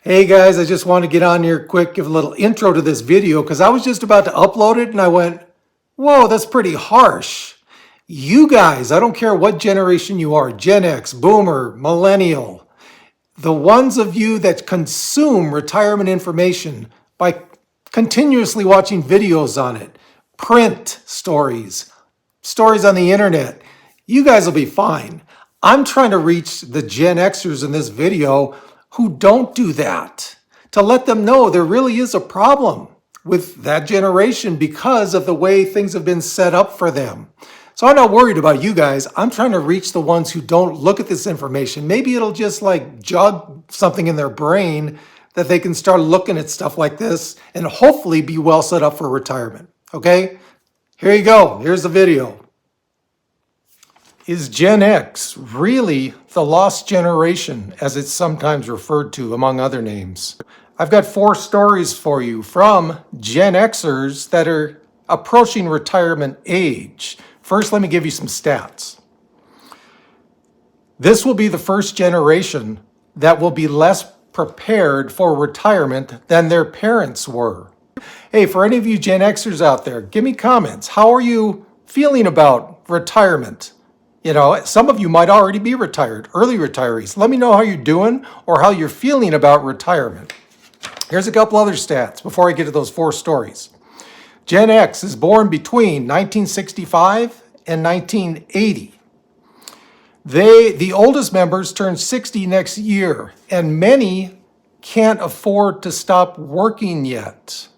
Hey guys, I just want to get on here quick, give a little intro to this video because I was just about to upload it and I went, whoa, that's pretty harsh. You guys, I don't care what generation you are, Gen X, Boomer, Millennial, the ones of you that consume retirement information by continuously watching videos on it, print stories, stories on the internet, you guys will be fine. I'm trying to reach the Gen Xers in this video who don't do that, to let them know there really is a problem with that generation because of the way things have been set up for them. So I'm not worried about you guys. I'm trying to reach the ones who don't look at this information. Maybe it'll just like jog something in their brain that they can start looking at stuff like this and hopefully be well set up for retirement. Okay, here you go. Here's the video. Is Gen X really the lost generation, as it's sometimes referred to, among other names? I've got 4 stories for you from Gen Xers that are approaching retirement age. First, let me give you some stats. This will be the first generation that will be less prepared for retirement than their parents were. Hey, for any of you Gen Xers out there, give me comments. How are you feeling about retirement? You know, some of you might already be retired, early retirees. Let me know how you're doing or how you're feeling about retirement. Here's a couple other stats before I get to those 4 stories. Gen X is born between 1965 and 1980. The oldest members turn 60 next year, and many can't afford to stop working yet.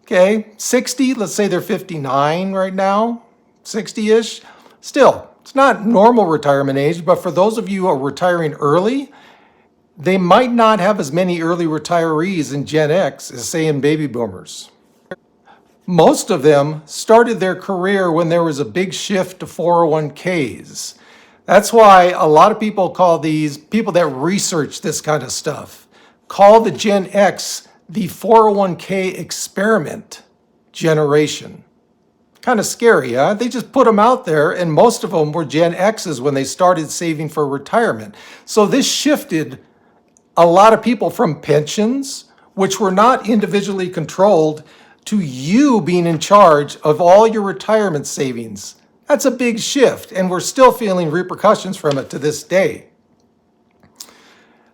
Okay, 60, let's say they're 59 right now, 60-ish. Still, it's not normal retirement age, but for those of you who are retiring early, they might not have as many early retirees in Gen X as, say, in baby boomers. Most of them started their career when there was a big shift to 401ks. That's why a lot of people call these people that research this kind of stuff, call the Gen X the 401k experiment generation. Kind of scary, huh? They just put them out there, and most of them were Gen X's when they started saving for retirement. So this shifted a lot of people from pensions, which were not individually controlled, to you being in charge of all your retirement savings. That's a big shift, and we're still feeling repercussions from it to this day.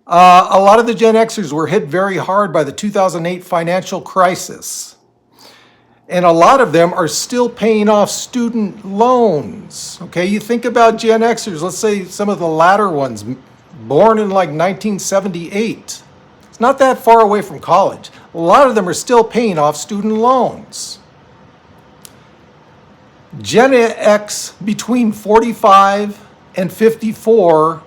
A lot of the Gen Xers were hit very hard by the 2008 financial crisis. And a lot of them are still paying off student loans. Okay, you think about Gen Xers, let's say some of the latter ones, born in like 1978. It's not that far away from college. A lot of them are still paying off student loans. Gen X between 45 and 54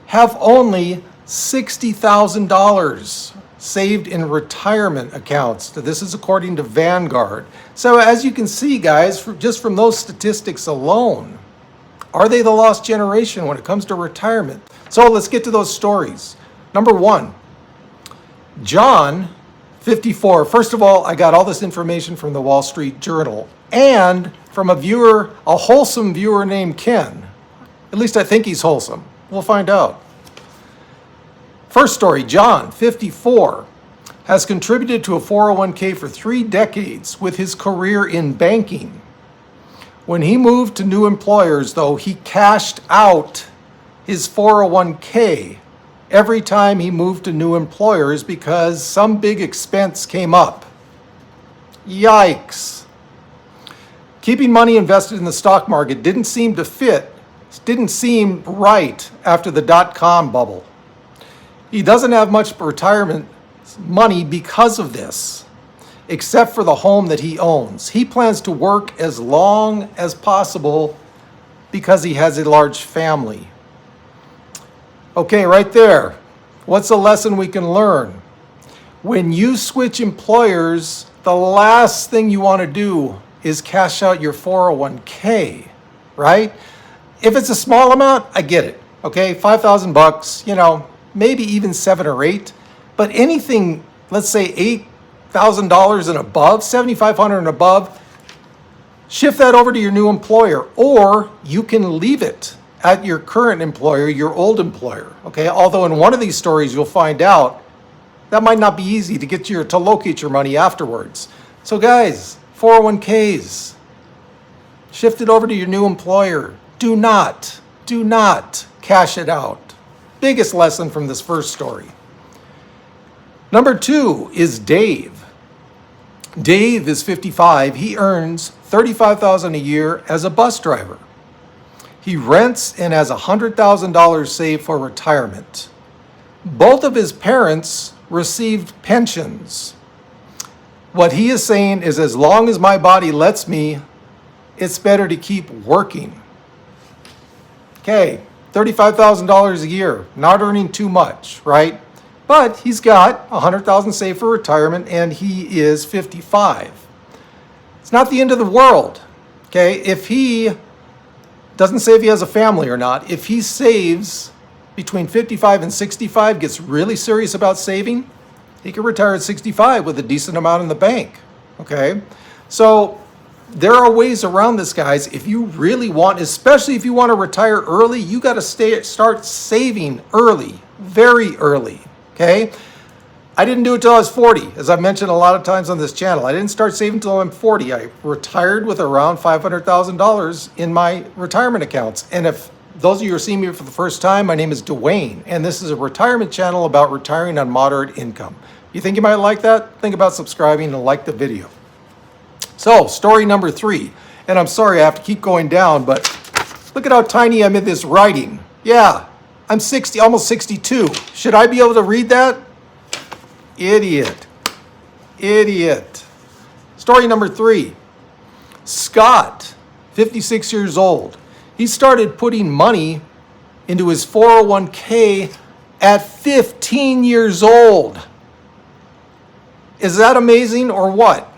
have only $60,000 saved in retirement accounts. This is according to Vanguard. So as you can see, guys, just from those statistics alone, are they the lost generation when it comes to retirement? So let's get to those stories. Number 1, John, 54. First of all, I got all this information from the Wall Street Journal and from a wholesome viewer named Ken. At least I think he's wholesome. We'll find out. First story, John, 54, has contributed to a 401k for 3 decades with his career in banking. When he moved to new employers, though, he cashed out his 401k every time he moved to new employers because some big expense came up. Yikes. Keeping money invested in the stock market didn't seem right after the dot-com bubble. He doesn't have much retirement money because of this, except for the home that he owns. He plans to work as long as possible because he has a large family. Okay, right there. What's a lesson we can learn? When you switch employers, the last thing you want to do is cash out your 401k, right? If it's a small amount, I get it. Okay, $5,000, you know, maybe even 7 or 8, but anything, let's say $8,000 and above, $7,500 and above, shift that over to your new employer, or you can leave it at your current employer, your old employer. Okay, although in one of these stories you'll find out that might not be easy to locate your money afterwards. So guys, 401ks, shift it over to your new employer. Do not cash it out. Biggest lesson from this first story. Number 2 is Dave. Dave is 55. He earns $35,000 a year as a bus driver. He rents and has $100,000 saved for retirement. Both of his parents received pensions. What he is saying is, as long as my body lets me, it's better to keep working. Okay, $35,000 a year, not earning too much, right? But he's got $100,000 saved for retirement, and he is 55. It's not the end of the world, okay? If he doesn't say if he has a family or not, if he saves between 55 and 65, gets really serious about saving, he can retire at 65 with a decent amount in the bank, okay? So there are ways around this, guys. If you really want, especially if you want to retire early, you got to start saving early, very early, okay? I didn't do it till I was 40, as I've mentioned a lot of times on this channel. I didn't start saving till I'm 40. I retired with around $500,000 in my retirement accounts. And if those of you who are seeing me for the first time, my name is Duane, and this is a retirement channel about retiring on moderate income. You think you might like that? Think about subscribing and like the video. So, story number 3. And I'm sorry I have to keep going down, but look at how tiny I'm in this writing. Yeah, I'm 60, almost 62. Should I be able to read that? Idiot. Story number 3. Scott, 56 years old. He started putting money into his 401k at 15 years old. Is that amazing or what?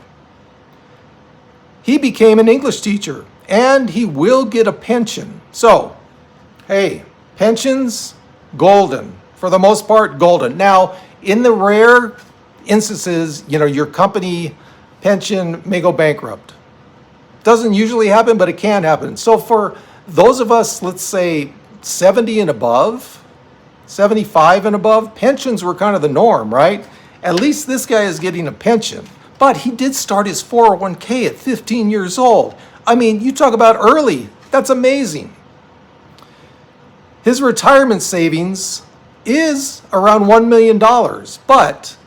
He became an English teacher, and he will get a pension. So, hey, pensions, golden. For the most part, golden. Now, in the rare instances, your company pension may go bankrupt. Doesn't usually happen, but it can happen. So for those of us, let's say 70 and above, 75 and above, pensions were kind of the norm, right? At least this guy is getting a pension. But he did start his 401k at 15 years old. I mean, you talk about early. That's amazing. His retirement savings is around $1 million, but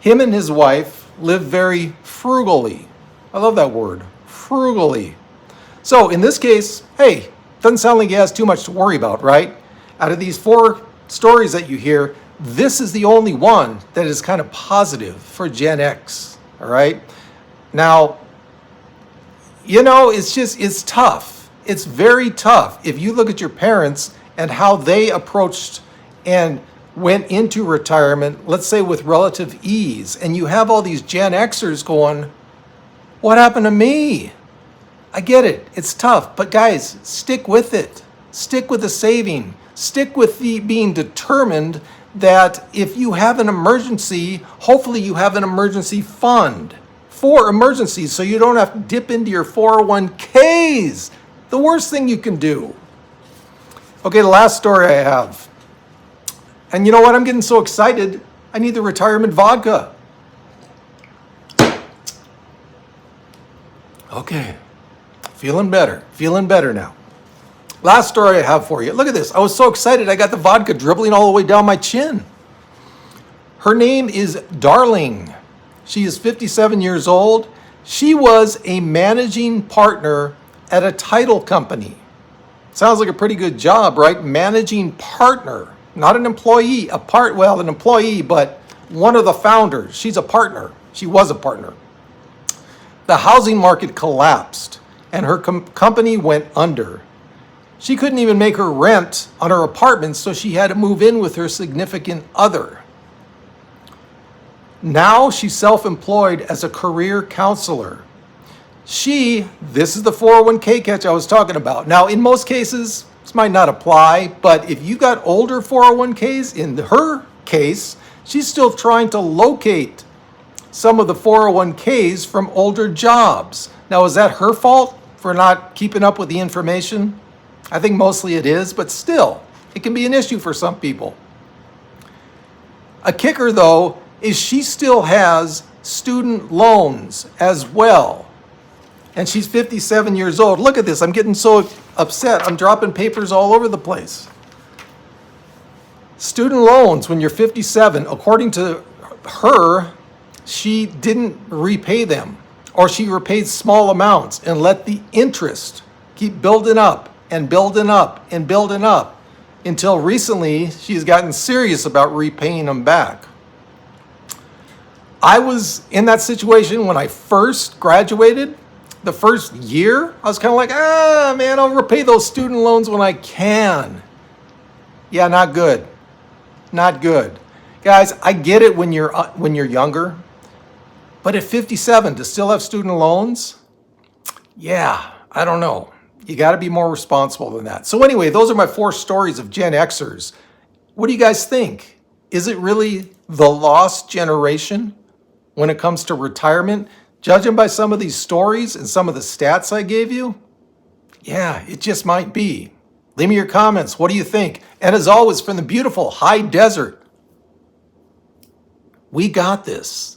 him and his wife live very frugally. I love that word, frugally. So in this case, hey, doesn't sound like he has too much to worry about, right? Out of these 4 stories that you hear, this is the only one that is kind of positive for Gen X, all right? Now, it's tough. It's very tough. If you look at your parents and how they approached and went into retirement, let's say with relative ease, and you have all these Gen Xers going, what happened to me? I get it. It's tough. But guys, stick with it. Stick with the saving. Stick with the being determined that if you have an emergency, hopefully you have an emergency fund for emergencies so you don't have to dip into your 401ks. The worst thing you can do. Okay, the last story I have. And you know what? I'm getting so excited. I need the retirement vodka. Okay. Feeling better now. Last story I have for you. Look at this. I was so excited. I got the vodka dribbling all the way down my chin. Her name is Darling. She is 57 years old. She was a managing partner at a title company. Sounds like a pretty good job, right? Managing partner. Not an employee, an employee, but one of the founders. She's a partner. She was a partner. The housing market collapsed and her company went under. She couldn't even make her rent on her apartment, so she had to move in with her significant other. Now she's self-employed as a career counselor. This is the 401k catch I was talking about. Now, in most cases, this might not apply, but if you got older 401ks, in her case, she's still trying to locate some of the 401ks from older jobs. Now, is that her fault for not keeping up with the information? I think mostly it is, but still, it can be an issue for some people. A kicker, though, is she still has student loans as well. And she's 57 years old. Look at this. I'm getting so upset. I'm dropping papers all over the place. Student loans when you're 57, according to her, she didn't repay them, or she repaid small amounts and let the interest keep building up and building up and building up until recently she's gotten serious about repaying them back. I was in that situation when I first graduated. The first year, I was kind of like, man, I'll repay those student loans when I can. Yeah, not good. Not good. Guys, I get it when you're younger, but at 57 to still have student loans, yeah, I don't know. You got to be more responsible than that. So anyway, those are my 4 stories of Gen Xers. What do you guys think? Is it really the lost generation when it comes to retirement? Judging by some of these stories and some of the stats I gave you, yeah, it just might be. Leave me your comments. What do you think? And as always, from the beautiful high desert, we got this.